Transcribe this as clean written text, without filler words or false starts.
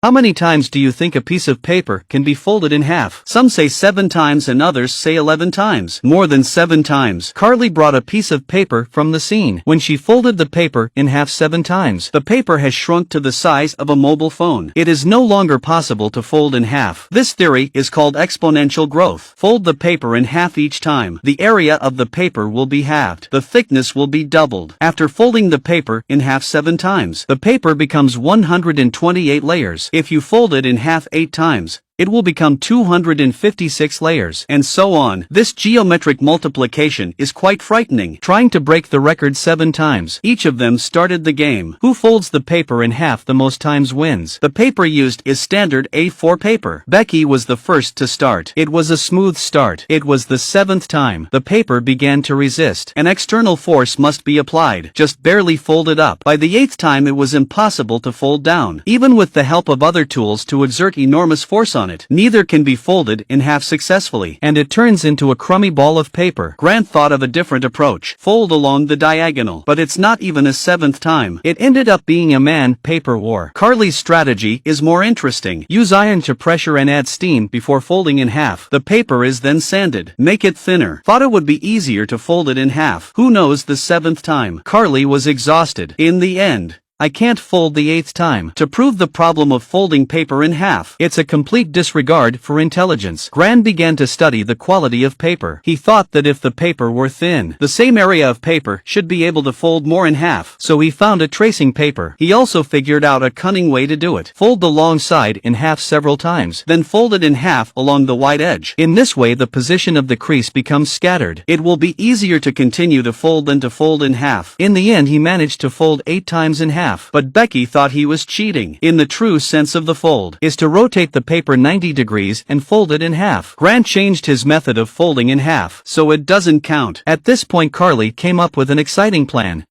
How many times do you think a piece of paper can be folded in half? Some say 7 times and others say 11 times. More than 7 times. Carly brought a piece of paper from the scene. When she folded the paper in half 7 times, the paper has shrunk to the size of a mobile phone. It is no longer possible to fold in half. This theory is called exponential growth. Fold the paper in half each time. The area of the paper will be halved. The thickness will be doubled. After folding the paper in half 7 times, the paper becomes 128 layers. If you fold it in half 8 times, it will become 256 layers, and so on. This geometric multiplication is quite frightening. Trying to break the record 7 times, each of them started the game. Who folds the paper in half the most times wins. The paper used is standard A4 paper. Becky was the first to start. It was a smooth start. It was the 7th time. The paper began to resist. An external force must be applied. Just barely folded up. By the 8th time it was impossible to fold down. Even with the help of other tools to exert enormous force on it, neither can be folded in half successfully, and it turns into a crummy ball of paper. Grant thought of a different approach. Fold along the diagonal. But it's not even a 7th time. It ended up being a man-paper war. Carly's strategy is more interesting. Use iron to pressure and add steam before folding in half. The paper is then sanded. Make it thinner. Thought it would be easier to fold it in half. Who knows the 7th time? Carly was exhausted. In the end, I can't fold the 8th time. To prove the problem of folding paper in half, it's a complete disregard for intelligence. Gran began to study the quality of paper. He thought that if the paper were thin, the same area of paper should be able to fold more in half. So he found a tracing paper. He also figured out a cunning way to do it. Fold the long side in half several times, then fold it in half along the wide edge. In this way the position of the crease becomes scattered. It will be easier to continue to fold than to fold in half. In the end he managed to fold 8 times in half. But Becky thought he was cheating. In the true sense of the fold, is to rotate the paper 90 degrees and fold it in half. Grant changed his method of folding in half, so it doesn't count. At this point Carly came up with an exciting plan.